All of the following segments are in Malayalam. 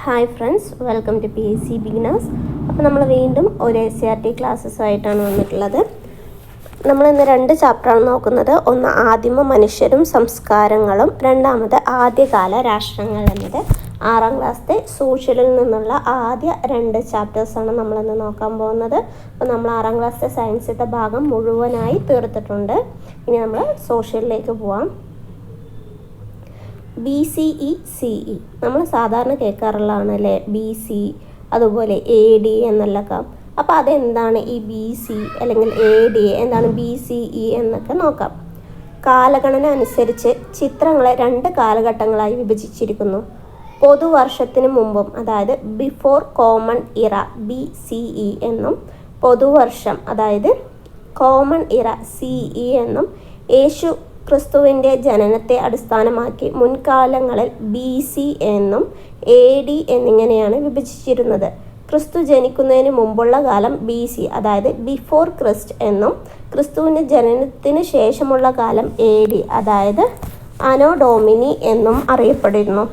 Hi friends, welcome to PSC beginners. അപ്പോൾ നമ്മൾ വീണ്ടും ഒരു SCRT ക്ലാസ്സസുമായിട്ടാണ് വന്നിട്ടുള്ളത്. നമ്മളിന്ന് 2 ചാപ്റ്ററാണ് നോക്കുന്നത്. ഒന്ന് ആദിമ മനുഷ്യരും സംസ്കാരങ്ങളും, രണ്ടാമത് ആദ്യകാല രാഷ്ട്രങ്ങൾ എന്നത് 6ാം ക്ലാസ്സിലെ സോഷ്യലിൽ നിന്നുള്ള ആദ്യ 2 ചാപ്റ്റേഴ്സാണ് നമ്മളിന്ന് നോക്കാൻ പോകുന്നത്. അപ്പോൾ നമ്മൾ 6ാം ക്ലാസ്സിലെ സയൻസിൻ്റെ ഭാഗം മുഴുവനായി തീർത്തിട്ടുണ്ട്. ഇനി നമ്മൾ സോഷ്യലിലേക്ക് പോവാം. BCE CE നമ്മൾ സാധാരണ കേൾക്കാറുള്ളതാണ് അല്ലേ, BC അതുപോലെ AD എന്നുള്ളതൊക്കെ. അപ്പോൾ അതെന്താണ് ഈ BC അല്ലെങ്കിൽ AD, എന്താണ് BCE എന്നൊക്കെ നോക്കാം. കാലഗണന അനുസരിച്ച് ചിത്രങ്ങളെ 2 കാലഘട്ടങ്ങളായി വിഭജിച്ചിരിക്കുന്നു. പൊതുവർഷത്തിന് മുമ്പും, അതായത് ബിഫോർ കോമൺ ഇറ BCE എന്നും, പൊതുവർഷം അതായത് കോമൺ ഇറ CE എന്നും, യേശു ക്രിസ്തുവിൻ്റെ ജനനത്തെ അടിസ്ഥാനമാക്കി മുൻകാലങ്ങളിൽ BC എന്നും AD എന്നിങ്ങനെയാണ് വിഭജിച്ചിരുന്നത്. ക്രിസ്തു ജനിക്കുന്നതിന് മുമ്പുള്ള കാലം BC, അതായത് ബിഫോർ ക്രിസ്റ്റ് എന്നും, ക്രിസ്തുവിൻ്റെ ജനനത്തിന് ശേഷമുള്ള കാലം AD, അതായത് അനോ ഡോമിനി എന്നും അറിയപ്പെടുന്നു.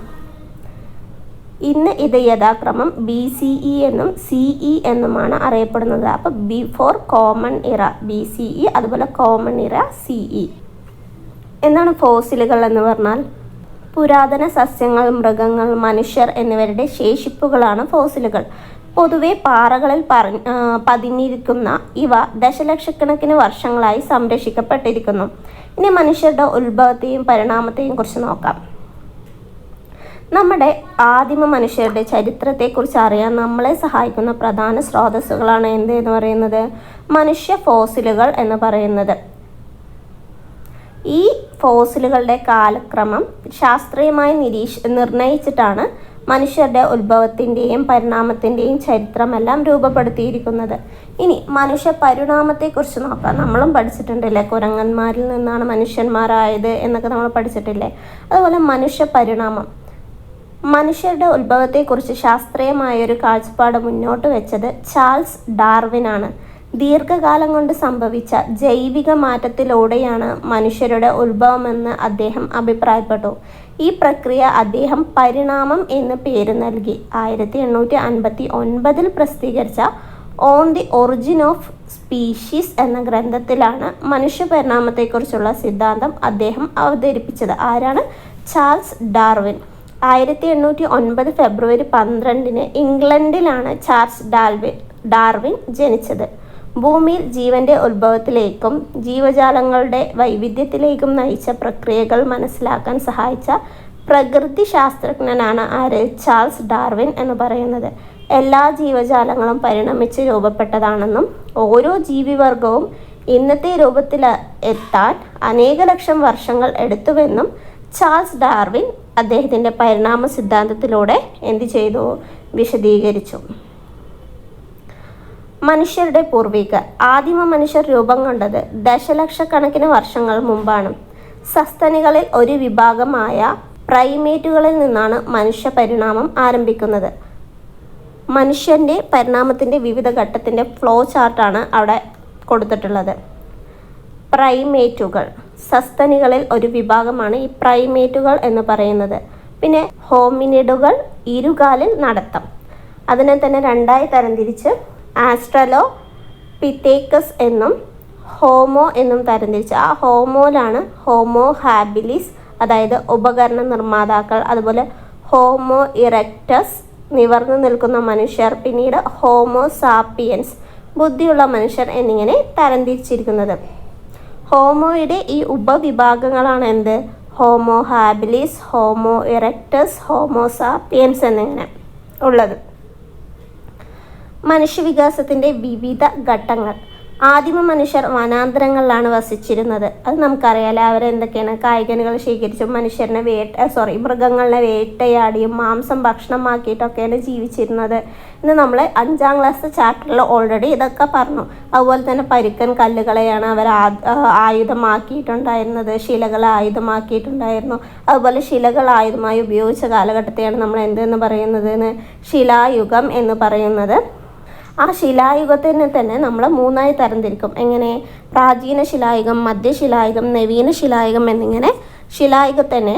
ഇന്ന് ഇത് യഥാക്രമം BCE എന്നും CE എന്നുമാണ് അറിയപ്പെടുന്നത്. അപ്പോൾ ബിഫോർ കോമൺ ഇറ BCE, അതുപോലെ കോമൺ ഇറ CE. എന്താണ് ഫോസിലുകൾ എന്ന് പറഞ്ഞാൽ? പുരാതന സസ്യങ്ങൾ, മൃഗങ്ങൾ, മനുഷ്യർ എന്നിവരുടെ ശേഷിപ്പുകളാണ് ഫോസിലുകൾ. പൊതുവെ പാറകളിൽ പതിഞ്ഞിരിക്കുന്ന ഇവ ദശലക്ഷക്കണക്കിന് വർഷങ്ങളായി സംരക്ഷിക്കപ്പെട്ടിരിക്കുന്നു. ഇനി മനുഷ്യരുടെ ഉത്ഭവത്തെയും പരിണാമത്തെയും കുറിച്ച് നോക്കാം. നമ്മുടെ ആദിമ മനുഷ്യരുടെ ചരിത്രത്തെക്കുറിച്ച് അറിയാൻ നമ്മളെ സഹായിക്കുന്ന പ്രധാന സ്രോതസ്സുകളാണ് എന്ന് പറയുന്നത് മനുഷ്യ ഫോസിലുകൾ എന്ന് പറയുന്നത്. ഈ ഫോസിലുകളുടെ കാലക്രമം ശാസ്ത്രീയമായി നിർണയിച്ചിട്ടാണ് മനുഷ്യരുടെ ഉത്ഭവത്തിൻ്റെയും പരിണാമത്തിൻ്റെയും ചരിത്രമെല്ലാം രൂപപ്പെടുത്തിയിരിക്കുന്നത്. ഇനി മനുഷ്യ പരിണാമത്തെക്കുറിച്ച് നോക്കാം. നമ്മളും പഠിച്ചിട്ടുണ്ടല്ലേ, കുരങ്ങന്മാരിൽ നിന്നാണ് മനുഷ്യന്മാരായത് എന്നൊക്കെ നമ്മൾ പഠിച്ചിട്ടില്ലേ. അതുപോലെ മനുഷ്യ പരിണാമം, മനുഷ്യരുടെ ഉത്ഭവത്തെക്കുറിച്ച് ശാസ്ത്രീയമായൊരു കാഴ്ചപ്പാട് മുന്നോട്ട് വെച്ചത് ചാൾസ് ഡാർവിനാണ്. ദീർഘകാലം കൊണ്ട് സംഭവിച്ച ജൈവിക മാറ്റത്തിലൂടെയാണ് മനുഷ്യരുടെ ഉത്ഭവമെന്ന് അദ്ദേഹം അഭിപ്രായപ്പെട്ടു. ഈ പ്രക്രിയ അദ്ദേഹം പരിണാമം എന്ന് പേര് നൽകി. 1859 പ്രസിദ്ധീകരിച്ച on the origin of species എന്ന ഗ്രന്ഥത്തിലാണ് മനുഷ്യ പരിണാമത്തെക്കുറിച്ചുള്ള സിദ്ധാന്തം അദ്ദേഹം അവതരിപ്പിച്ചത്. ആരാണ്? Charles Darwin. 1809 ഫെബ്രുവരി 12 ഇംഗ്ലണ്ടിലാണ് ചാൾസ് ഡാർവിൻ ജനിച്ചത്. ഭൂമിയിൽ ജീവൻ്റെ ഉത്ഭവത്തിലേക്കും ജീവജാലങ്ങളുടെ വൈവിധ്യത്തിലേക്കും നയിച്ച പ്രക്രിയകൾ മനസ്സിലാക്കാൻ സഹായിച്ച പ്രകൃതി ശാസ്ത്രജ്ഞനാണ് ആര്? ചാൾസ് ഡാർവിൻ എന്ന് പറയുന്നത്. എല്ലാ ജീവജാലങ്ങളും പരിണമിച്ച് രൂപപ്പെട്ടതാണെന്നും ഓരോ ജീവിവർഗവും ഇന്നത്തെ രൂപത്തിൽ എത്താൻ അനേക ലക്ഷം വർഷങ്ങൾ എടുത്തുവെന്നും ചാൾസ് ഡാർവിൻ അദ്ദേഹത്തിൻ്റെ പരിണാമ സിദ്ധാന്തത്തിലൂടെ എന്ത് ചെയ്തു? വിശദീകരിച്ചു. മനുഷ്യരുടെ പൂർവികർ. ആദിമ മനുഷ്യർ രൂപം കൊണ്ടത് ദശലക്ഷക്കണക്കിന് വർഷങ്ങൾ മുമ്പാണ്. സസ്തനികളിൽ ഒരു വിഭാഗമായ പ്രൈമേറ്റുകളിൽ നിന്നാണ് മനുഷ്യ പരിണാമം ആരംഭിക്കുന്നത്. മനുഷ്യൻ്റെ പരിണാമത്തിൻ്റെ വിവിധ ഘട്ടത്തിൻ്റെ ഫ്ലോ ചാർട്ടാണ് അവിടെ കൊടുത്തിട്ടുള്ളത്. പ്രൈമേറ്റുകൾ, സസ്തനികളിൽ ഒരു വിഭാഗമാണ് ഈ പ്രൈമേറ്റുകൾ എന്ന് പറയുന്നത്. പിന്നെ ഹോമിനിഡുകൾ, ഇരുകാലിൽ നടത്തം. അതിനെ തന്നെ 2ആയി തരംതിരിച്ച് ആസ്ട്രലോ പിത്തേക്കസ് എന്നും ഹോമോ എന്നും തരംതിരിച്ച്, ആ ഹോമോയിലാണ് ഹോമോ ഹാബിലിസ്, അതായത് ഉപകരണ നിർമ്മാതാക്കൾ, അതുപോലെ ഹോമോ ഇറക്റ്റസ് നിവർന്നു നിൽക്കുന്ന മനുഷ്യർ, പിന്നീട് ഹോമോ സാപ്പിയൻസ് ബുദ്ധിയുള്ള മനുഷ്യർ എന്നിങ്ങനെ തരംതിരിച്ചിരിക്കുന്നത്. ഹോമോയുടെ ഈ ഉപവിഭാഗങ്ങളാണ് എന്ത്? Homo habilis, homo erectus, homo sapiens എന്നിങ്ങനെ ഉള്ളത്. മനുഷ്യവികാസത്തിൻ്റെ വിവിധ ഘട്ടങ്ങൾ. ആദിമ മനുഷ്യർ വനാന്തരങ്ങളിലാണ് വസിച്ചിരുന്നത്. അത് നമുക്കറിയാലോ. അവരെന്തൊക്കെയാണ്? കായ്കനികൾ ശേഖരിച്ചും മൃഗങ്ങളെ വേട്ടയാടിയും മാംസം ഭക്ഷണമാക്കിയിട്ടൊക്കെയാണ് ജീവിച്ചിരുന്നത് എന്ന് നമ്മൾ 5ാം ക്ലാസ് ചാപ്റ്ററിൽ ഓൾറെഡി ഇതൊക്കെ പറഞ്ഞു. അതുപോലെ തന്നെ പരുക്കൻ കല്ലുകളെയാണ് അവർ ആയുധമാക്കിയിട്ടുണ്ടായിരുന്നത്, ശിലകളെ ആയുധമാക്കിയിട്ടുണ്ടായിരുന്നു. അതുപോലെ ശിലകൾ ആയുധമായി ഉപയോഗിച്ച കാലഘട്ടത്തെയാണ് നമ്മൾ എന്തെന്ന് പറയുന്നത്? ശിലായുഗം എന്ന് പറയുന്നത്. ആ ശിലായുഗത്തിനെ തന്നെ നമ്മൾ 3ആയി തരംതിരിക്കും. എങ്ങനെ? പ്രാചീന ശിലായുഗം, മധ്യശിലായുഗം, നവീന ശിലായുഗം എന്നിങ്ങനെ ശിലായുഗത്തിനെ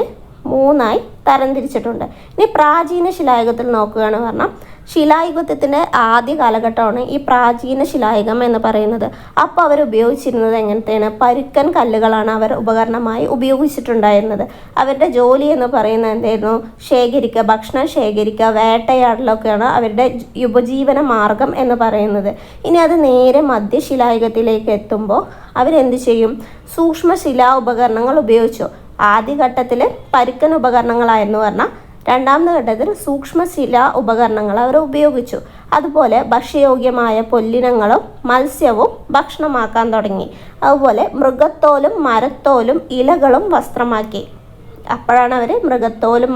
3ആയി തരംതിരിച്ചിട്ടുണ്ട്. ഇനി പ്രാചീന ശിലായുഗത്തിൽ നോക്കുകയാണ് പറഞ്ഞാൽ ശിലായുഗത്തിൻ്റെ ആദ്യ കാലഘട്ടമാണ് ഈ പ്രാചീന ശിലായുഗം എന്ന് പറയുന്നത്. അപ്പോൾ അവർ ഉപയോഗിച്ചിരുന്നത് എങ്ങനത്തെയാണ്? പരുക്കൻ കല്ലുകളാണ് അവർ ഉപകരണമായി ഉപയോഗിച്ചിട്ടുണ്ടായിരുന്നത്. അവരുടെ ജോലി എന്ന് പറയുന്നത് എന്തായിരുന്നു? ശേഖരിക്കുക, ഭക്ഷണം ശേഖരിക്കുക, വേട്ടയാടലൊക്കെയാണ് അവരുടെ ഉപജീവന മാർഗം എന്ന് പറയുന്നത്. ഇനി അത് നേരെ മധ്യശിലായുഗത്തിലേക്ക് എത്തുമ്പോൾ അവരെന്ത് ചെയ്യും? സൂക്ഷ്മശിലാ ഉപകരണങ്ങൾ ഉപയോഗിച്ചു. ആദ്യഘട്ടത്തിൽ പരുക്കൻ ഉപകരണങ്ങളായിരുന്നു പറഞ്ഞാൽ രണ്ടാമത്തെ ഘട്ടത്തിൽ സൂക്ഷ്മശിലാ ഉപകരണങ്ങൾ അവർ ഉപയോഗിച്ചു. അതുപോലെ ഭക്ഷ്യയോഗ്യമായ പൊല്ലിനങ്ങളും മത്സ്യവും ഭക്ഷണമാക്കാൻ തുടങ്ങി. അതുപോലെ മൃഗത്തോലും മരത്തോലും ഇലകളും വസ്ത്രമാക്കി. അപ്പോഴാണ് അവർ മൃഗത്തോലും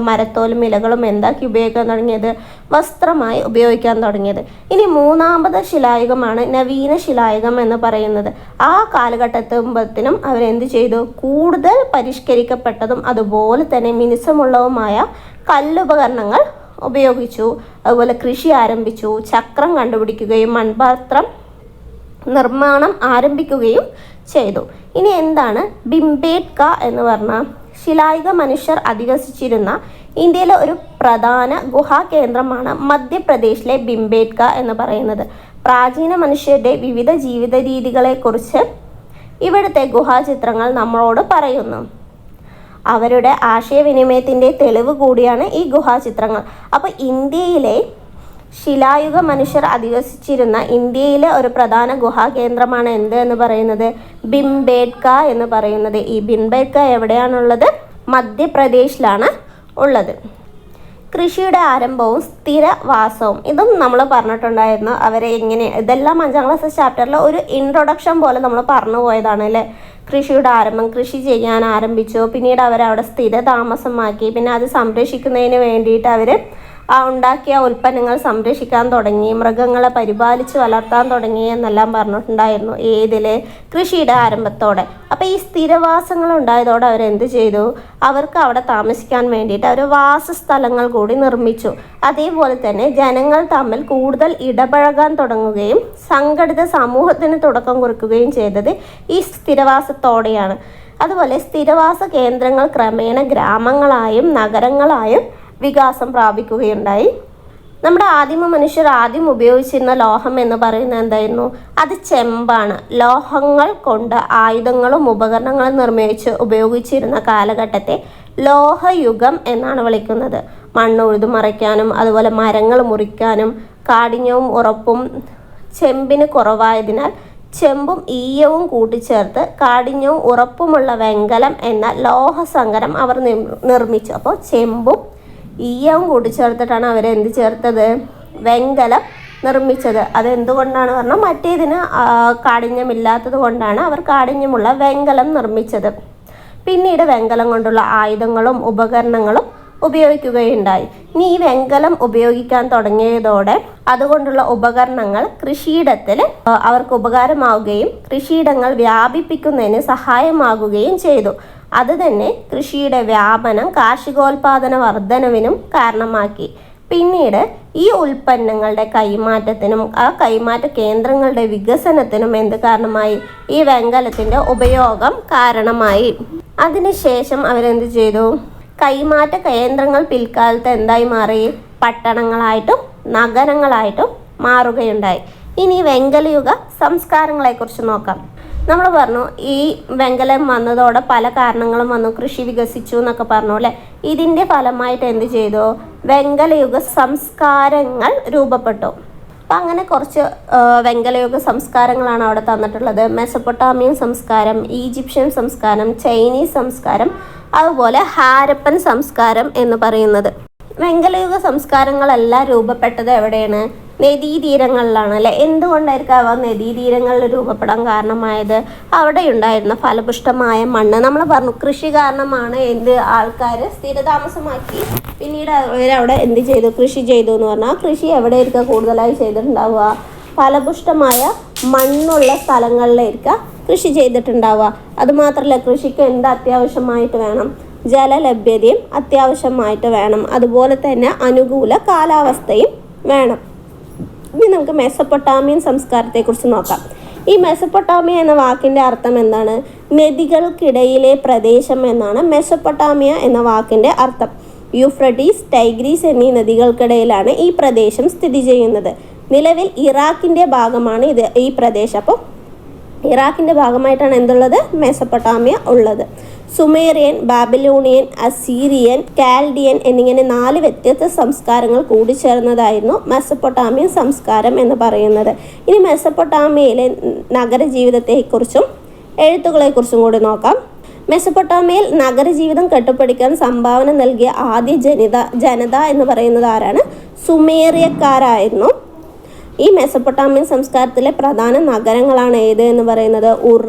മരത്തോലും ഇലകളും എന്താക്കി ഉപയോഗിക്കാൻ തുടങ്ങിയത്? വസ്ത്രമായി ഉപയോഗിക്കാൻ തുടങ്ങിയത്. ഇനി മൂന്നാമത്തെ ശിലായുഗമാണ് നവീന ശിലായുഗം എന്ന് പറയുന്നത്. ആ കാലഘട്ടത്തുമ്പത്തിനും അവരെന്ത് ചെയ്തു? കൂടുതൽ പരിഷ്കരിക്കപ്പെട്ടതും അതുപോലെ തന്നെ മിനുസമുള്ളതുമായ കല്ലുപകരണങ്ങൾ ഉപയോഗിച്ചു. അതുപോലെ കൃഷി ആരംഭിച്ചു, ചക്രം കണ്ടുപിടിക്കുകയും മൺപാത്രം നിർമ്മാണം ആരംഭിക്കുകയും ചെയ്തു. ഇനി എന്താണ് ഭിംബേട്ക എന്ന് പറഞ്ഞാൽ? ശിലായുഗ മനുഷ്യർ അധിവസിച്ചിരുന്ന ഇന്ത്യയിലെ ഒരു പ്രധാന ഗുഹാകേന്ദ്രമാണ് മധ്യപ്രദേശിലെ ഭിംബേട്ക എന്ന് പറയുന്നത്. പ്രാചീന മനുഷ്യരുടെ വിവിധ ജീവിത രീതികളെക്കുറിച്ച് ഇവിടുത്തെ ഗുഹാചിത്രങ്ങൾ നമ്മളോട് പറയുന്നു. അവരുടെ ആശയവിനിമയത്തിൻ്റെ തെളിവ് കൂടിയാണ് ഈ ഗുഹാചിത്രങ്ങൾ. അപ്പോൾ ഇന്ത്യയിലെ ശിലായുഗ മനുഷ്യർ അധിവസിച്ചിരുന്ന ഇന്ത്യയിലെ ഒരു പ്രധാന ഗുഹാകേന്ദ്രമാണ് എന്ത് എന്ന് പറയുന്നത്? ഭിംബേട്ക എന്ന് പറയുന്നത്. ഈ ഭിംബേട്ക എവിടെയാണുള്ളത്? മധ്യപ്രദേശിലാണ് ഉള്ളത്. കൃഷിയുടെ ആരംഭവും സ്ഥിരവാസവും ഇതും നമ്മൾ പറഞ്ഞിട്ടുണ്ടായിരുന്നു. അവരെ എങ്ങനെ, ഇതെല്ലാം 5ാം ക്ലാസ് ചാപ്റ്ററിൽ ഒരു ഇൻട്രൊഡക്ഷൻ പോലെ നമ്മൾ പറഞ്ഞു പോയതാണ് അല്ലേ. കൃഷിയുടെ ആരംഭം, കൃഷി ചെയ്യാൻ ആരംഭിച്ചു, പിന്നീട് അവരവിടെ സ്ഥിര താമസമാക്കി, പിന്നെ അത് സംരക്ഷിക്കുന്നതിന് വേണ്ടിയിട്ട് അവർ ഉണ്ടാക്കിയ ഉൽപ്പന്നങ്ങൾ സംരക്ഷിക്കാൻ തുടങ്ങി, മൃഗങ്ങളെ പരിപാലിച്ച് വളർത്താൻ തുടങ്ങി എന്നെല്ലാം പറഞ്ഞിട്ടുണ്ടായിരുന്നു. ഏതിൽ? കൃഷിയുടെ ആരംഭത്തോടെ. അപ്പോൾ ഈ സ്ഥിരവാസങ്ങൾ ഉണ്ടായതോടെ അവരെന്ത് ചെയ്തു? അവർക്ക് അവിടെ താമസിക്കാൻ വേണ്ടിയിട്ട് അവർ വാസസ്ഥലങ്ങൾ കൂടി നിർമ്മിച്ചു. അതേപോലെ തന്നെ ജനങ്ങൾ തമ്മിൽ കൂടുതൽ ഇടപഴകാൻ തുടങ്ങുകയും സംഘടിത സമൂഹത്തിന് തുടക്കം കുറിക്കുകയും ചെയ്തത് ഈ സ്ഥിരവാസത്തോടെയാണ്. അതുപോലെ സ്ഥിരവാസ കേന്ദ്രങ്ങൾ ക്രമേണ ഗ്രാമങ്ങളായും നഗരങ്ങളായും വികാസം പ്രാപിക്കുകയുണ്ടായി. നമ്മുടെ ആദിമ മനുഷ്യർ ആദ്യം ഉപയോഗിച്ചിരുന്ന ലോഹം എന്ന് പറയുന്നത് എന്തായിരുന്നു? അത് ചെമ്പാണ്. ലോഹങ്ങൾ കൊണ്ട് ആയുധങ്ങളും ഉപകരണങ്ങളും നിർമ്മിച്ച് ഉപയോഗിച്ചിരുന്ന കാലഘട്ടത്തെ ലോഹയുഗം എന്നാണ് വിളിക്കുന്നത്. മണ്ണ് ഉഴുതു മറിക്കാനും അതുപോലെ മരങ്ങൾ മുറിക്കാനും കാഠിന്യവും ഉറപ്പും ചെമ്പിന് കുറവായതിനാൽ ചെമ്പും ഈയവും കൂട്ടിച്ചേർത്ത് കാഠിന്യവും ഉറപ്പുമുള്ള വെങ്കലം എന്ന ലോഹസങ്കരം അവർ നിർമ്മിച്ചു. അപ്പോൾ ചെമ്പും ഈയവും കൂട്ടിച്ചേർത്തിട്ടാണ് അവരെന്ത് ചേർത്തത്? വെങ്കലം നിർമ്മിച്ചത്. അതെന്തുകൊണ്ടാണ് പറഞ്ഞാൽ മറ്റേതിന് കാഠിന്യമില്ലാത്തത് കൊണ്ടാണ് അവർ കാഠിന്യമുള്ള വെങ്കലം നിർമ്മിച്ചത്. പിന്നീട് വെങ്കലം കൊണ്ടുള്ള ആയുധങ്ങളും ഉപകരണങ്ങളും ഉപയോഗിക്കുകയുണ്ടായി. ഇനി ഈ വെങ്കലം ഉപയോഗിക്കാൻ തുടങ്ങിയതോടെ അതുകൊണ്ടുള്ള ഉപകരണങ്ങൾ കൃഷിയിടത്തിൽ അവർക്ക് ഉപകാരമാവുകയും കൃഷിയിടങ്ങൾ വ്യാപിപ്പിക്കുന്നതിന് സഹായമാകുകയും ചെയ്തു. അത് തന്നെ കൃഷിയുടെ വ്യാപനം കാർഷികോൽപാദന വർധനവിനും കാരണമാക്കി. പിന്നീട് ഈ ഉൽപ്പന്നങ്ങളുടെ കൈമാറ്റത്തിനും ആ കൈമാറ്റ കേന്ദ്രങ്ങളുടെ വികസനത്തിനും എന്ത് കാരണമായി? ഈ വെങ്കലത്തിൻ്റെ ഉപയോഗം കാരണമായി. അതിനുശേഷം അവരെന്ത് ചെയ്തു? കൈമാറ്റ കേന്ദ്രങ്ങൾ പിൽക്കാലത്ത് എന്തായി മാറി? പട്ടണങ്ങളായിട്ടും നഗരങ്ങളായിട്ടും മാറുകയുണ്ടായി. ഇനി വെങ്കലയുഗ സംസ്കാരങ്ങളെക്കുറിച്ച് നോക്കാം. നമ്മൾ പറഞ്ഞു ഈ വെങ്കലം വന്നതോടെ പല കാരണങ്ങളും വന്നു, കൃഷി വികസിച്ചു എന്നൊക്കെ പറഞ്ഞു അല്ലേ. ഇതിൻ്റെ ഫലമായിട്ട് എന്ത് ചെയ്തു? വെങ്കലയുഗ സംസ്കാരങ്ങൾ രൂപപ്പെട്ടു. അപ്പം അങ്ങനെ കുറച്ച് വെങ്കലയുഗ സംസ്കാരങ്ങളാണ് അവിടെ തന്നിട്ടുള്ളത്. മെസപ്പൊട്ടാമിയൻ സംസ്കാരം, ഈജിപ്ഷ്യൻ സംസ്കാരം, ചൈനീസ് സംസ്കാരം, അതുപോലെ ഹാരപ്പൻ സംസ്കാരം എന്ന് പറയുന്നത്. വെങ്കലയുഗ സംസ്കാരങ്ങളെല്ലാം രൂപപ്പെട്ടത് എവിടെയാണ്? നദീതീരങ്ങളിലാണ് അല്ലേ. എന്തുകൊണ്ടായിരിക്കും അവ നദീതീരങ്ങളിൽ രൂപപ്പെടാൻ കാരണമായത്? അവിടെ ഉണ്ടായിരുന്ന ഫലപുഷ്ടമായ മണ്ണ്. നമ്മൾ പറഞ്ഞു കൃഷി കാരണമാണ് ആൾക്കാർ സ്ഥിരതാമസമാക്കി പിന്നീട് അവരവിടെ എന്ത് ചെയ്തു? കൃഷി ചെയ്തു എന്ന് പറഞ്ഞാൽ കൃഷി എവിടെയായിരിക്കും കൂടുതലായി ചെയ്തിട്ടുണ്ടാവുക? ഫലപുഷ്ടമായ മണ്ണുള്ള സ്ഥലങ്ങളിലായിരിക്കും കൃഷി ചെയ്തിട്ടുണ്ടാവുക. അതുമാത്രമല്ല, കൃഷിക്ക് എന്ത് അത്യാവശ്യമായിട്ട് വേണം? ജലലഭ്യതയും അത്യാവശ്യമായിട്ട് വേണം. അതുപോലെ തന്നെ അനുകൂല കാലാവസ്ഥയും വേണം. ഇനി നമുക്ക് മെസപ്പൊട്ടാമിയൻ സംസ്കാരത്തെക്കുറിച്ച് നോക്കാം. ഈ മെസപ്പൊട്ടാമിയ എന്ന വാക്കിൻ്റെ അർത്ഥം എന്താണ്? നദികൾക്കിടയിലെ പ്രദേശം എന്നാണ് മെസൊപ്പൊട്ടാമിയ എന്ന വാക്കിൻ്റെ അർത്ഥം. യൂഫ്രട്ടീസ്, ടൈഗ്രീസ് എന്നീ നദികൾക്കിടയിലാണ് ഈ പ്രദേശം സ്ഥിതി ചെയ്യുന്നത്. നിലവിൽ ഇറാഖിൻ്റെ ഭാഗമാണ് ഈ പ്രദേശം. അപ്പോൾ ഇറാഖിൻ്റെ ഭാഗമായിട്ടാണ് എന്തുള്ളത്? മെസൊപ്പൊട്ടാമിയ ഉള്ളത്. സുമേറിയൻ, ബാബിലോണിയൻ, അസീറിയൻ, കാൽഡിയൻ എന്നിങ്ങനെ 4 വ്യത്യസ്ത സംസ്കാരങ്ങൾ കൂടിച്ചേർന്നതായിരുന്നു മെസൊപ്പൊട്ടാമിയൻ സംസ്കാരം എന്ന് പറയുന്നത്. ഇനി മെസൊപ്പൊട്ടാമിയയിലെ നഗരജീവിതത്തെക്കുറിച്ചും എഴുത്തുകളെക്കുറിച്ചും കൂടി നോക്കാം. മെസൊപ്പൊട്ടാമിയയിൽ നഗരജീവിതം കെട്ടിപ്പടുക്കാൻ സംഭാവന നൽകിയ ആദ്യ ജനത എന്ന് പറയുന്നത് ആരാണ്? സുമേറിയക്കാരായിരുന്നു. ഈ മെസൊപ്പൊട്ടാമിയൻ സംസ്കാരത്തിലെ പ്രധാന നഗരങ്ങളാണ് ഏത് എന്ന് പറയുന്നത്?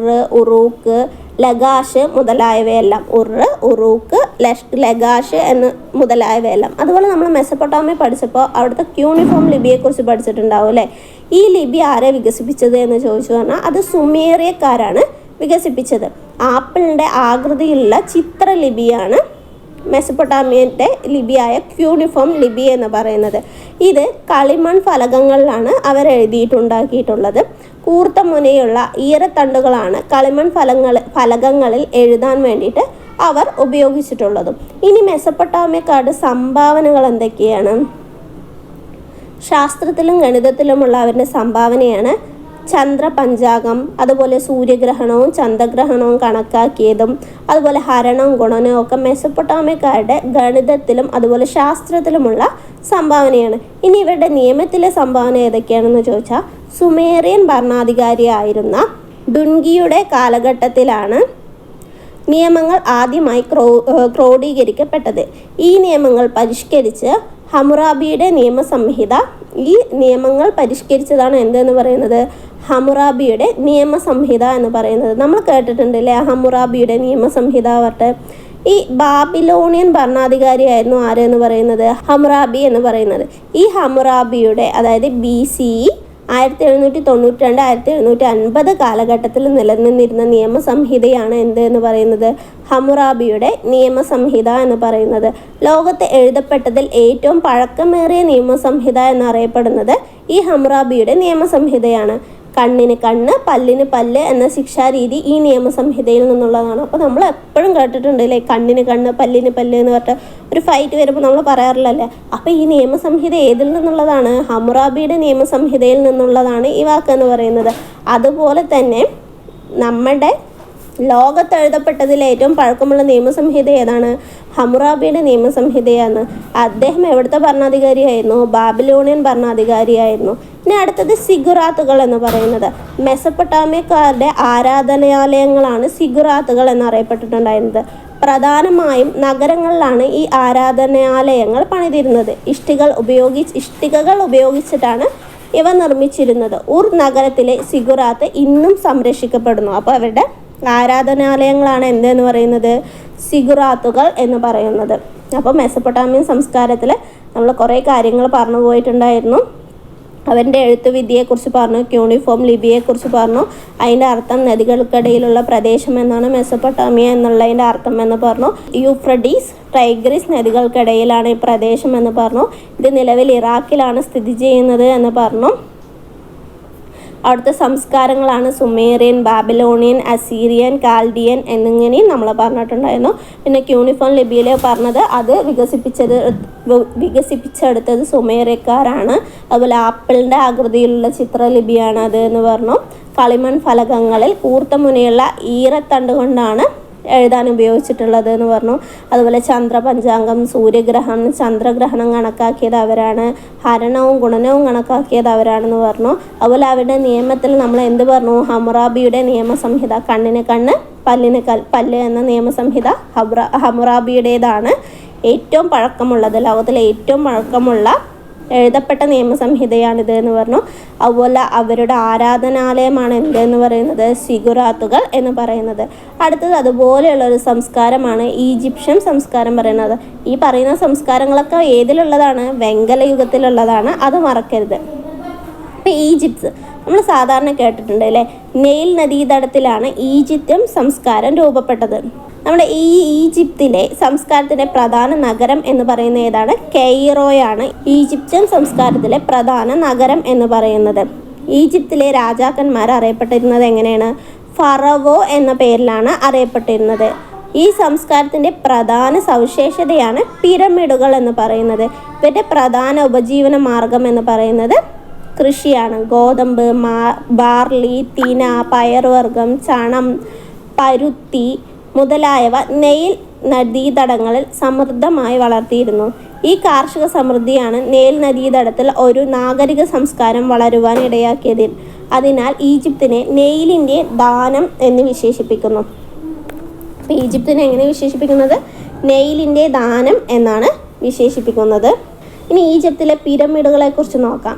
ഉറൂക്ക്, ലഗാഷ് മുതലായവയെല്ലാം. ഉറൂക്ക്, ലഗാഷ് മുതലായവയെല്ലാം. അതുപോലെ നമ്മൾ മെസൊപ്പൊട്ടാമിയ പഠിച്ചപ്പോൾ അവിടുത്തെ ക്യൂണിഫോം ലിപിയെക്കുറിച്ച് പഠിച്ചിട്ടുണ്ടാവും അല്ലേ? ഈ ലിപി ആരെ വികസിപ്പിച്ചത് എന്ന് ചോദിച്ചു പറഞ്ഞാൽ അത് സുമേറിയക്കാരാണ് വികസിപ്പിച്ചത്. ആപ്പിളിൻ്റെ ആകൃതിയിലുള്ള ചിത്രലിപിയാണ് മെസൊപ്പൊട്ടാമിയൻ്റെ ലിപിയായ ക്യൂണിഫോം ലിപി എന്ന് പറയുന്നത്. ഇത് കളിമൺ ഫലകങ്ങളിലാണ് അവർ എഴുതിയിട്ടുണ്ടാക്കിയിട്ടുള്ളത്. കൂർത്ത മുനയുള്ള ഈരത്തണ്ടുകളാണ് കളിമൺ ഫലകങ്ങളിൽ എഴുതാൻ വേണ്ടിയിട്ട് അവർ ഉപയോഗിച്ചിട്ടുള്ളതും. ഇനി മെസൊപ്പൊട്ടാമിയക്കാരുടെ സംഭാവനകൾ എന്തൊക്കെയാണ്? ശാസ്ത്രത്തിലും ഗണിതത്തിലുമുള്ള അവരുടെ സംഭാവനയാണ് ചന്ദ്രപഞ്ചാംഗം, അതുപോലെ സൂര്യഗ്രഹണവും ചന്ദ്രഗ്രഹണവും കണക്കാക്കിയതും, അതുപോലെ ഹരണവും ഗുണനവും ഒക്കെ മെസൊപ്പൊട്ടാമിയക്കാരുടെ ഗണിതത്തിലും അതുപോലെ ശാസ്ത്രത്തിലുമുള്ള സംഭാവനയാണ്. ഇനി ഇവരുടെ നിയമത്തിലെ സംഭാവന ഏതൊക്കെയാണെന്ന് ചോദിച്ചാൽ സുമേറിയൻ ഭരണാധികാരിയായിരുന്ന ഡുൻഗിയുടെ കാലഘട്ടത്തിലാണ് നിയമങ്ങൾ ആദ്യമായി ക്രോഡീകരിക്കപ്പെട്ടത്. ഈ നിയമങ്ങൾ പരിഷ്കരിച്ച് ഹമ്മുറാബിയുടെ നിയമസംഹിത. ഈ നിയമങ്ങൾ പരിഷ്കരിച്ചതാണ് എന്തെന്ന് പറയുന്നത്? ഹമ്മുറാബിയുടെ നിയമസംഹിത എന്ന് പറയുന്നത്. നമ്മൾ കേട്ടിട്ടുണ്ടല്ലേ ഹമ്മുറാബിയുടെ നിയമസംഹിത പറഞ്ഞിട്ട്. ഈ ബാബിലോണിയൻ ഭരണാധികാരിയായിരുന്നു ആരെന്ന് പറയുന്നത്? ഹമ്മുറാബി എന്ന് പറയുന്നത്. ഈ ഹമ്മുറാബിയുടെ അതായത് BCE 1792-1750 കാലഘട്ടത്തിൽ നിലനിന്നിരുന്ന നിയമസംഹിതയാണ് എന്ത് എന്ന് പറയുന്നത്? ഹമ്മുറാബിയുടെ നിയമസംഹിത എന്ന് പറയുന്നത്. ലോകത്ത് എഴുതപ്പെട്ടതിൽ ഏറ്റവും പഴക്കമേറിയ നിയമസംഹിത എന്നറിയപ്പെടുന്നത് ഈ ഹമ്മുറാബിയുടെ നിയമസംഹിതയാണ്. കണ്ണിന് കണ്ണ്, പല്ലിന് പല്ല് എന്ന ശിക്ഷാരീതി ഈ നിയമസംഹിതയിൽ നിന്നുള്ളതാണ്. അപ്പോൾ നമ്മൾ എപ്പോഴും കേട്ടിട്ടുണ്ടല്ലേ കണ്ണിന് കണ്ണ്, പല്ലിന് പല്ല് എന്ന് പറഞ്ഞിട്ട് ഒരു ഫൈറ്റ് വരുമ്പോൾ നമ്മൾ പറയാറില്ലല്ലേ? അപ്പോൾ ഈ നിയമസംഹിത ഏതിൽ നിന്നുള്ളതാണ്? ഹമ്മുറാബിയുടെ നിയമസംഹിതയിൽ നിന്നുള്ളതാണ് ഈ വാക്കെന്ന് പറയുന്നത്. അതുപോലെ തന്നെ നമ്മുടെ ലോകത്ത് എഴുതപ്പെട്ടതിൽ ഏറ്റവും പഴക്കമുള്ള നിയമസംഹിത ഏതാണ്? ഹമ്മുറാബിയുടെ നിയമസംഹിതയാണ്. അദ്ദേഹം എവിടുത്തെ ഭരണാധികാരിയായിരുന്നു? ബാബിലോണിയൻ ഭരണാധികാരിയായിരുന്നു. ഇനി അടുത്തത് സിഗുറാത്തുകൾ എന്ന് പറയുന്നത്. മെസൊപ്പൊട്ടാമിയക്കാരുടെ ആരാധനാലയങ്ങളാണ് സിഗുറാത്തുകൾ എന്നറിയപ്പെട്ടിട്ടുണ്ടായിരുന്നത്. പ്രധാനമായും നഗരങ്ങളിലാണ് ഈ ആരാധനാലയങ്ങൾ പണിതിരുന്നത്. ഇഷ്ടികകൾ ഉപയോഗിച്ചിട്ടാണ് ഇവ നിർമ്മിച്ചിരുന്നത്. നഗരത്തിലെ സിഗുറാത്ത് ഇന്നും സംരക്ഷിക്കപ്പെടുന്നു. അപ്പോൾ അവരുടെ ആരാധനാലയങ്ങളാണ് എന്തെന്ന് പറയുന്നത്? സിഗുറാത്തുകൾ എന്ന് പറയുന്നത്. അപ്പോൾ മെസൊപ്പൊട്ടാമിയൻ സംസ്കാരത്തിൽ നമ്മൾ കുറേ കാര്യങ്ങൾ പറഞ്ഞു പോയിട്ടുണ്ടായിരുന്നു. അവൻ്റെ എഴുത്തുവിദ്യയെക്കുറിച്ച് പറഞ്ഞു, ക്യൂണിഫോം ലിപിയെക്കുറിച്ച് പറഞ്ഞു. അതിൻ്റെ അർത്ഥം നദികൾക്കിടയിലുള്ള പ്രദേശം എന്നാണ് മെസൊപ്പൊട്ടാമിയ എന്നുള്ളതിൻ്റെ അർത്ഥം എന്ന് പറഞ്ഞു. യൂഫ്രട്ടീസ്, ടൈഗ്രീസ് നദികൾക്കിടയിലാണ് ഈ പ്രദേശം എന്ന് പറഞ്ഞു. ഇത് നിലവിൽ ഇറാഖിലാണ് സ്ഥിതി ചെയ്യുന്നത് എന്ന് പറഞ്ഞു. അവിടുത്തെ സംസ്കാരങ്ങളാണ് സുമേറിയൻ, ബാബിലോണിയൻ, അസീറിയൻ, കാൽഡിയൻ എന്നിങ്ങനെയും നമ്മൾ പറഞ്ഞിട്ടുണ്ടായിരുന്നു. പിന്നെ ക്യൂണിഫോം ലിപിയിൽ പറഞ്ഞത് അത് വികസിപ്പിച്ചെടുത്തത് സുമേറിയക്കാരാണ്. അതുപോലെ ആപ്പിളിൻ്റെ ആകൃതിയിലുള്ള ചിത്രലിപിയാണ് അത് എന്ന് പറഞ്ഞു. കളിമൺ ഫലകങ്ങളിൽ കൂർത്ത മുനയുള്ള ഈരത്തണ്ട് കൊണ്ടാണ് എഴുതാൻ ഉപയോഗിച്ചിട്ടുള്ളത് എന്ന് പറഞ്ഞു. അതുപോലെ ചന്ദ്രപഞ്ചാംഗം, സൂര്യഗ്രഹണം, ചന്ദ്രഗ്രഹണം കണക്കാക്കിയത് അവരാണ്. ഹരണവും ഗുണനവും കണക്കാക്കിയത് അവരാണെന്ന് പറഞ്ഞു. അതുപോലെ അവരുടെ നിയമത്തിൽ നമ്മൾ എന്ത് പറഞ്ഞു? ഹമ്മുറാബിയുടെ നിയമസംഹിത. കണ്ണിന് കണ്ണ്, പല്ലിന് പല്ല് എന്ന നിയമസംഹിത ഹമ്മുറാബിയുടേതാണ്. ഏറ്റവും പഴക്കമുള്ളത്, ലോകത്തിലെ ഏറ്റവും പഴക്കമുള്ള എഴുതപ്പെട്ട നിയമസംഹിതയാണിത് എന്ന് പറഞ്ഞു. അതുപോലെ അവരുടെ ആരാധനാലയമാണ് എന്തെന്ന് പറയുന്നത്? സിഗുറാത്തുകൾ എന്ന് പറയുന്നത്. അടുത്തത് അതുപോലെയുള്ളൊരു സംസ്കാരമാണ് ഈജിപ്ഷ്യൻ സംസ്കാരം പറയുന്നത്. ഈ പറയുന്ന സംസ്കാരങ്ങളൊക്കെ ഏതിലുള്ളതാണ്? വെങ്കല യുഗത്തിലുള്ളതാണ്, അത് മറക്കരുത്. അപ്പോൾ ഈജിപ്ത് നമ്മൾ സാധാരണ കേട്ടിട്ടുണ്ട് അല്ലേ? നൈൽ നദീതടത്തിലാണ് ഈജിപ്ഷ്യൻ സംസ്കാരം രൂപപ്പെട്ടത്. നമ്മുടെ ഈ ഈജിപ്തിലെ സംസ്കാരത്തിൻ്റെ പ്രധാന നഗരം എന്ന് പറയുന്നത് ഏതാണ്? കെയ്റോയാണ് ഈജിപ്ഷ്യൻ സംസ്കാരത്തിലെ പ്രധാന നഗരം എന്ന് പറയുന്നത്. ഈജിപ്തിലെ രാജാക്കന്മാർ അറിയപ്പെട്ടിരുന്നത് എങ്ങനെയാണ്? ഫറവോ എന്ന പേരിലാണ് അറിയപ്പെട്ടിരുന്നത്. ഈ സംസ്കാരത്തിൻ്റെ പ്രധാന സവിശേഷതയാണ് പിരമിഡുകൾ എന്ന് പറയുന്നത്. ഇവരുടെ പ്രധാന ഉപജീവന മാർഗം എന്ന് പറയുന്നത് കൃഷിയാണ്. ഗോതമ്പ്, ബാർലി, തിന, പയറുവർഗ്ഗം, ചണം, പരുത്തി മുതലായവ നെയിൽ നദീതടങ്ങളിൽ സമൃദ്ധമായി വളർത്തിയിരുന്നു. ഈ കാർഷിക സമൃദ്ധിയാണ് നെയിൽ നദീതടത്തിൽ ഒരു നാഗരിക സംസ്കാരം വളരുവാൻ ഇടയാക്കിയത്. അതിനാൽ ഈജിപ്തിനെ നെയിലിൻ്റെ ദാനം എന്ന് വിശേഷിപ്പിക്കുന്നു. അപ്പോൾ ഈജിപ്തിനെ എങ്ങനെ വിശേഷിപ്പിക്കുന്നത്? നെയിലിൻ്റെ ദാനം എന്നാണ് വിശേഷിപ്പിക്കുന്നത്. ഇനി ഈജിപ്തിലെ പിരമിഡുകളെക്കുറിച്ച് നോക്കാം.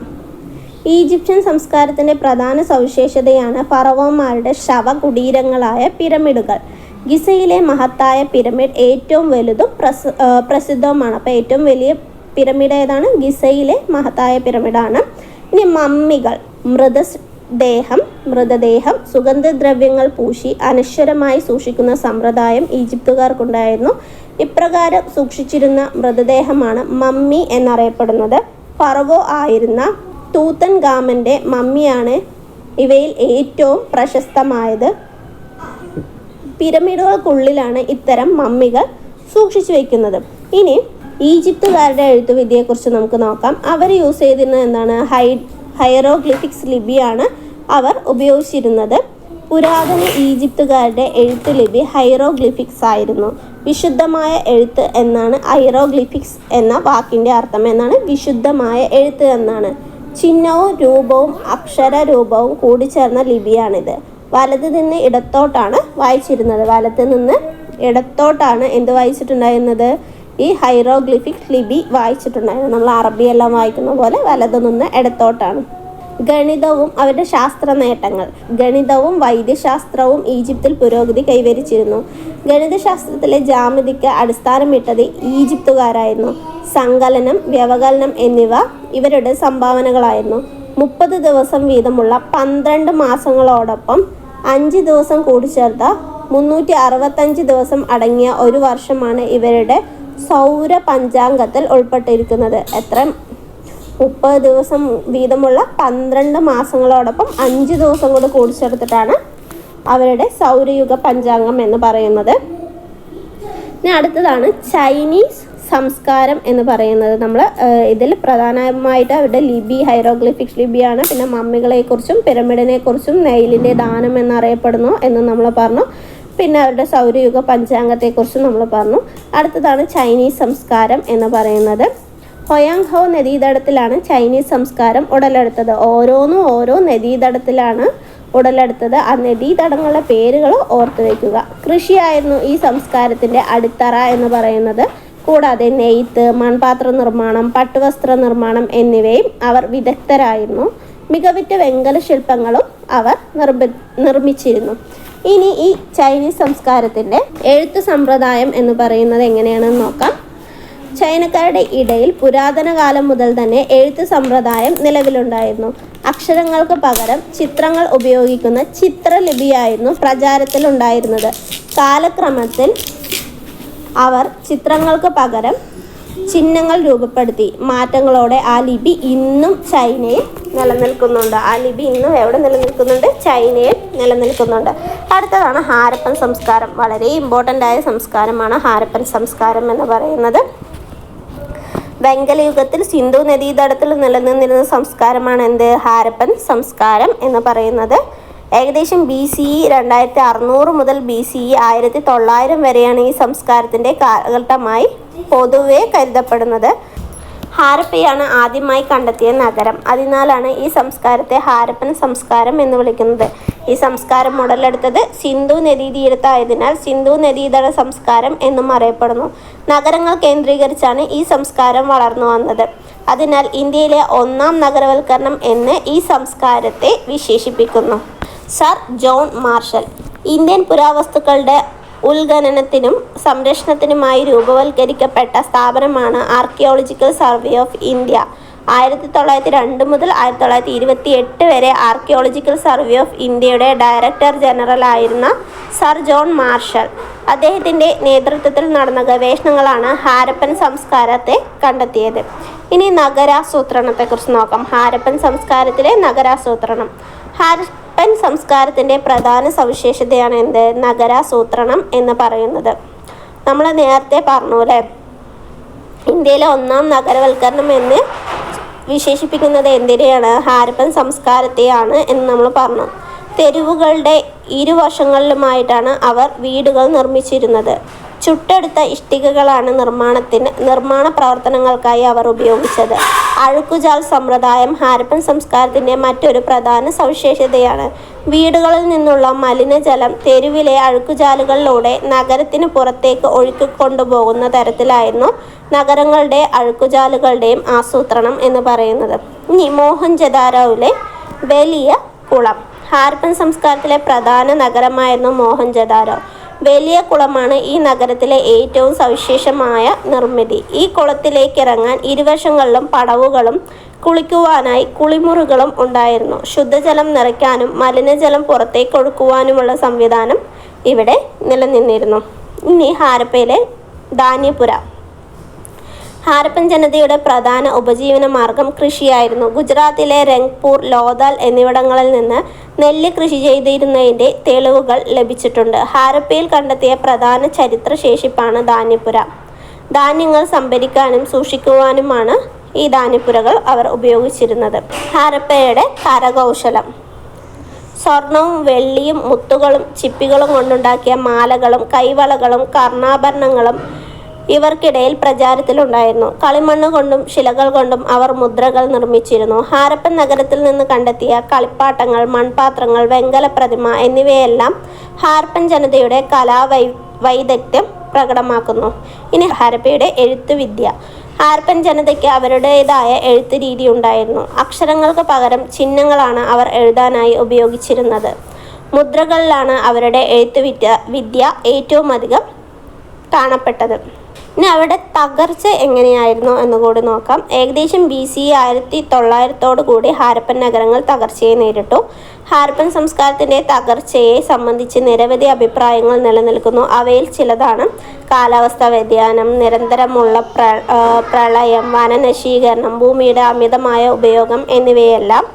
ഈജിപ്ഷ്യൻ സംസ്കാരത്തിൻ്റെ പ്രധാന സവിശേഷതയാണ് ഫറവോന്മാരുടെ ശവകുടീരങ്ങളായ പിരമിഡുകൾ. ഗിസയിലെ മഹത്തായ പിരമിഡ് ഏറ്റവും വലുതും പ്രസിദ്ധവുമാണ്. അപ്പോൾ ഏറ്റവും വലിയ പിരമിഡ് ഏതാണ്? ഗിസയിലെ മഹത്തായ പിരമിഡാണ്. ഇനി മമ്മികൾ, മൃതദേഹം സുഗന്ധദ്രവ്യങ്ങൾ പൂശി അനശ്വരമായി സൂക്ഷിക്കുന്ന സമ്പ്രദായം ഈജിപ്തുകാർക്കുണ്ടായിരുന്നു. ഇപ്രകാരം സൂക്ഷിച്ചിരുന്ന മൃതദേഹമാണ് മമ്മി എന്നറിയപ്പെടുന്നത്. ഫറവോ ആയിരുന്ന തൂത്തൻ ഖാമൻ്റെ മമ്മിയാണ് ഇവയിൽ ഏറ്റവും പ്രശസ്തമായത്. പിരമിഡുകൾക്കുള്ളിലാണ് ഇത്തരം മമ്മികൾ സൂക്ഷിച്ചു വയ്ക്കുന്നത്. ഇനി ഈജിപ്തുകാരുടെ എഴുത്തുവിദ്യയെക്കുറിച്ച് നമുക്ക് നോക്കാം. അവർ യൂസ് ചെയ്തിരുന്നത് എന്താണ്? ഹൈറോഗ്ലിഫിക്സ് ലിപിയാണ് അവർ ഉപയോഗിച്ചിരുന്നത്. പുരാതന ഈജിപ്തുകാരുടെ എഴുത്ത് ലിപി ഹൈറോഗ്ലിഫിക്സ് ആയിരുന്നു. വിശുദ്ധമായ എഴുത്ത് എന്നാണ് ഹൈറോഗ്ലിഫിക്സ് എന്ന വാക്കിൻ്റെ അർത്ഥം. എന്നാണ് വിശുദ്ധമായ എഴുത്ത് എന്നാണ്. ചിഹ്നവും രൂപവും അക്ഷരരൂപവും കൂടിച്ചേർന്ന ലിപിയാണിത്. വലത് നിന്ന് ഇടത്തോട്ടാണ് വായിച്ചിരുന്നത്. വലത്ത് നിന്ന് ഇടത്തോട്ടാണ് എന്ത് വായിച്ചിട്ടുണ്ടായിരുന്നത്? ഈ ഹൈറോഗ്ലിഫിക് ലിപി വായിച്ചിട്ടുണ്ടായിരുന്നു. നമ്മൾ അറബിയെല്ലാം വായിക്കുന്ന പോലെ വലത് നിന്ന് ഇടത്തോട്ടാണ്. ഗണിതവും അവരുടെ ശാസ്ത്ര നേട്ടങ്ങൾ. ഗണിതവും വൈദ്യശാസ്ത്രവും ഈജിപ്തിൽ പുരോഗതി കൈവരിച്ചിരുന്നു. ഗണിതശാസ്ത്രത്തിലെ ജാമിതിക്ക് അടിസ്ഥാനമിട്ടത് ഈജിപ്തുകാരായിരുന്നു. സങ്കലനം, വ്യവകലനം എന്നിവ ഇവരുടെ സംഭാവനകളായിരുന്നു. 30 ദിവസം വീതമുള്ള 12 മാസങ്ങളോടൊപ്പം 5 ദിവസം കൂടിച്ചേർത്ത 365 ദിവസം അടങ്ങിയ ഒരു വർഷമാണ് ഇവരുടെ സൗര പഞ്ചാംഗത്തിൽ ഉൾപ്പെട്ടിരിക്കുന്നത്. എത്ര? 30 ദിവസം വീതമുള്ള 12 മാസങ്ങളോടൊപ്പം 5 ദിവസം കൂടി കൂടിച്ചേർത്തിട്ടാണ് അവരുടെ സൗരയുഗ പഞ്ചാംഗം എന്ന് പറയുന്നത്. ഇനി അടുത്തതാണ് ചൈനീസ് സംസ്കാരം എന്ന് പറയുന്നത്. നമ്മൾ ഇതിൽ പ്രധാനമായിട്ട് അവരുടെ ലിപി ഹൈറോഗ്ലിഫിക് ലിപിയാണ്. പിന്നെ മമ്മികളെക്കുറിച്ചും പിരമിഡിനെക്കുറിച്ചും നെയിലിൻ്റെ ദാനം എന്നറിയപ്പെടുന്നു എന്ന് നമ്മൾ പറഞ്ഞു. പിന്നെ അവരുടെ സൗരയുഗ പഞ്ചാംഗത്തെക്കുറിച്ചും നമ്മൾ പറഞ്ഞു. അടുത്തതാണ് ചൈനീസ് സംസ്കാരം എന്ന് പറയുന്നത്. ഹൊയാങ് ഹോ നദീതടത്തിലാണ് ചൈനീസ് സംസ്കാരം ഉടലെടുത്തത്. ഓരോന്നും ഓരോ നദീതടത്തിലാണ് ഉടലെടുത്തത്. ആ നദീതടങ്ങളുടെ പേരുകൾ ഓർത്തു വയ്ക്കുക. കൃഷിയായിരുന്നു ഈ സംസ്കാരത്തിൻ്റെ അടിത്തറ എന്ന് പറയുന്നത്. കൂടാതെ നെയ്ത്ത്, മൺപാത്ര നിർമ്മാണം, പട്ടുവസ്ത്ര നിർമ്മാണം എന്നിവയും അവർ വിദഗ്ധരായിരുന്നു. മികവുറ്റ വെങ്കല ശില്പങ്ങളും അവർ നിർമ്മിച്ചിരുന്നു. ഇനി ഈ ചൈനീസ് സംസ്കാരത്തിൻ്റെ എഴുത്ത് സമ്പ്രദായം എന്ന് പറയുന്നത് എങ്ങനെയാണെന്ന് നോക്കാം. ചൈനക്കാരുടെ ഇടയിൽ പുരാതന കാലം മുതൽ തന്നെ എഴുത്ത് സമ്പ്രദായം നിലവിലുണ്ടായിരുന്നു. അക്ഷരങ്ങൾക്ക് പകരം ചിത്രങ്ങൾ ഉപയോഗിക്കുന്ന ചിത്രലിപിയായിരുന്നു പ്രചാരത്തിലുണ്ടായിരുന്നത്. കാലക്രമത്തിൽ അവർ ചിത്രങ്ങൾക്ക് പകരം ചിഹ്നങ്ങൾ രൂപപ്പെടുത്തി. മാറ്റങ്ങളോടെ ആ ലിപി ഇന്നും ചൈനയിൽ നിലനിൽക്കുന്നുണ്ട്. ആ ലിപി ഇന്നും എവിടെ നിലനിൽക്കുന്നുണ്ട്? ചൈനയിൽ നിലനിൽക്കുന്നുണ്ട്. അടുത്തതാണ് ഹാരപ്പൻ സംസ്കാരം. വളരെ ഇമ്പോർട്ടൻ്റ് ആയ സംസ്കാരമാണ് ഹാരപ്പൻ സംസ്കാരം എന്ന് പറയുന്നത്. വെങ്കലയുഗത്തിൽ സിന്ധു നദീതടത്തിൽ നിലനിന്നിരുന്ന സംസ്കാരമാണ് എന്ത്? ഹാരപ്പൻ സംസ്കാരം എന്ന് പറയുന്നത്. ഏകദേശം BCE 2600 മുതൽ BCE 1900 വരെയാണ് ഈ സംസ്കാരത്തിൻ്റെ കാലഘട്ടമായി പൊതുവെ കരുതപ്പെടുന്നത്. ഹാരപ്പയാണ് ആദ്യമായി കണ്ടെത്തിയ നഗരം. അതിനാലാണ് ഈ സംസ്കാരത്തെ ഹാരപ്പൻ സംസ്കാരം എന്ന് വിളിക്കുന്നത്. ഈ സംസ്കാരം ഉടലെടുത്തത് സിന്ധു നദീതീരത്തായതിനാൽ സിന്ധു നദീതട സംസ്കാരം എന്നും അറിയപ്പെടുന്നു. നഗരങ്ങൾ കേന്ദ്രീകരിച്ചാണ് ഈ സംസ്കാരം വളർന്നു വന്നത്. അതിനാൽ ഇന്ത്യയിലെ ഒന്നാം നഗരവൽക്കരണം എന്ന് ഈ സംസ്കാരത്തെ വിശേഷിപ്പിക്കുന്നു. സർ ജോൺ മാർഷൽ ഇന്ത്യൻ പുരാവസ്തുക്കളുടെ ഉത്ഖനനത്തിനും സംരക്ഷണത്തിനുമായി രൂപവൽക്കരിക്കപ്പെട്ട സ്ഥാപനമാണ് ആർക്കിയോളജിക്കൽ സർവേ ഓഫ് ഇന്ത്യ. 1902 മുതൽ 1928 വരെ ആർക്കിയോളജിക്കൽ സർവേ ഓഫ് ഇന്ത്യയുടെ ഡയറക്ടർ ജനറൽ ആയിരുന്ന സർ ജോൺ മാർഷൽ അദ്ദേഹത്തിൻ്റെ നേതൃത്വത്തിൽ നടന്ന ഗവേഷണങ്ങളാണ് ഹാരപ്പൻ സംസ്കാരത്തെ കണ്ടെത്തിയത്. ഇനി നഗരാസൂത്രണത്തെക്കുറിച്ച് നോക്കാം. ഹാരപ്പൻ സംസ്കാരത്തിലെ നഗരാസൂത്രണം. ഹാരപ്പൻ സംസ്കാരത്തിൻ്റെ പ്രധാന സവിശേഷതയാണ് എന്ത്? നഗരാസൂത്രണം എന്ന് പറയുന്നത്. നമ്മൾ നേരത്തെ പറഞ്ഞു അല്ലേ, ഇന്ത്യയിലെ ഒന്നാം നഗരവൽക്കരണം എന്ന് വിശേഷിപ്പിക്കുന്നത് എന്തിനെയാണ്? ഹാരപ്പൻ സംസ്കാരത്തെയാണ് എന്ന് നമ്മൾ പറഞ്ഞു. തെരുവുകളുടെ ഇരുവശങ്ങളിലുമായിട്ടാണ് അവർ വീടുകൾ നിർമ്മിച്ചിരുന്നത്. ചുട്ടെടുത്ത ഇഷ്ടികകളാണ് നിർമ്മാണ പ്രവർത്തനങ്ങൾക്കായി അവർ ഉപയോഗിച്ചത്. അഴുക്കുചാൽ സമ്പ്രദായം ഹാരപ്പൻ സംസ്കാരത്തിൻ്റെ മറ്റൊരു പ്രധാന സവിശേഷതയാണ്. വീടുകളിൽ നിന്നുള്ള മലിനജലം തെരുവിലെ അഴുക്കുചാലുകളിലൂടെ നഗരത്തിന് പുറത്തേക്ക് ഒഴുക്കിക്കൊണ്ടുപോകുന്ന തരത്തിലായിരുന്നു നഗരങ്ങളുടെ അഴുക്കുചാലുകളുടെയും ആസൂത്രണം എന്ന് പറയുന്നത്. ഇനി മോഹൻജദാരോയിലെ വലിയ കുളം. ഹാരപ്പൻ സംസ്കാരത്തിലെ പ്രധാന നഗരമായിരുന്നു മോഹൻജദാരോ. വലിയ കുളമാണ് ഈ നഗരത്തിലെ ഏറ്റവും സവിശേഷമായ നിർമ്മിതി. ഈ കുളത്തിലേക്ക് ഇറങ്ങാൻ ഇരുവശങ്ങളിലും പടവുകളും കുളിക്കുവാനായി കുളിമുറികളും ഉണ്ടായിരുന്നു. ശുദ്ധജലം നിറയ്ക്കാനും മലിനജലം പുറത്തേക്ക് ഒഴുക്കുവാനുമുള്ള സംവിധാനം ഇവിടെ നിലനിന്നിരുന്നു. ഇനി ഹാരപ്പയിലെ ധാന്യപുര. ഹാരപ്പൻ ജനതയുടെ പ്രധാന ഉപജീവന മാർഗം കൃഷിയായിരുന്നു. ഗുജറാത്തിലെ രംഗ്പൂർ, ലോഥാൽ എന്നിവിടങ്ങളിൽ നിന്ന് നെല്ല് കൃഷി ചെയ്തിരുന്നതിൻ്റെ തെളിവുകൾ ലഭിച്ചിട്ടുണ്ട്. ഹാരപ്പയിൽ കണ്ടെത്തിയ പ്രധാന ചരിത്ര ശേഷിപ്പാണ് ധാന്യപുര. ധാന്യങ്ങൾ സംഭരിക്കാനും സൂക്ഷിക്കുവാനുമാണ് ഈ ധാന്യപുരകൾ അവർ ഉപയോഗിച്ചിരുന്നത്. ഹാരപ്പയുടെ കരകൗശലം. സ്വർണവും വെള്ളിയും മുത്തുകളും ചിപ്പികളും കൊണ്ടുണ്ടാക്കിയ മാലകളും കൈവളകളും കർണാഭരണങ്ങളും ഇവർക്കിടയിൽ പ്രചാരത്തിലുണ്ടായിരുന്നു. കളിമണ്ണ് കൊണ്ടും ശിലകൾ കൊണ്ടും അവർ മുദ്രകൾ നിർമ്മിച്ചിരുന്നു. ഹാരപ്പൻ നഗരത്തിൽ നിന്ന് കണ്ടെത്തിയ കളിപ്പാട്ടങ്ങൾ, മൺപാത്രങ്ങൾ, വെങ്കല പ്രതിമ എന്നിവയെല്ലാം ഹാരപ്പൻ ജനതയുടെ വൈദഗ്ധ്യം പ്രകടമാക്കുന്നു. ഇനി ഹാരപ്പയുടെ എഴുത്തുവിദ്യ. ഹാരപ്പൻ ജനതയ്ക്ക് അവരുടേതായ എഴുത്ത് രീതി ഉണ്ടായിരുന്നു. അക്ഷരങ്ങൾക്ക് പകരം ചിഹ്നങ്ങളാണ് അവർ എഴുതാനായി ഉപയോഗിച്ചിരുന്നത്. മുദ്രകളിലാണ് അവരുടെ വിദ്യ ഏറ്റവും അധികം കാണപ്പെട്ടത്. ഇനി അവിടെ തകർച്ച എങ്ങനെയായിരുന്നു എന്നുകൂടി നോക്കാം. ഏകദേശം BC 1900 കൂടി ഹാരപ്പൻ നഗരങ്ങൾ തകർച്ചയെ നേരിട്ടു. ഹാരപ്പൻ സംസ്കാരത്തിൻ്റെ തകർച്ചയെ സംബന്ധിച്ച് നിരവധി അഭിപ്രായങ്ങൾ നിലനിൽക്കുന്നു. അവയിൽ ചിലതാണ് കാലാവസ്ഥാ വ്യതിയാനം, നിരന്തരമുള്ള പ്രളയം, വനനശീകരണം, ഭൂമിയുടെ അമിതമായ ഉപയോഗം എന്നിവയെല്ലാം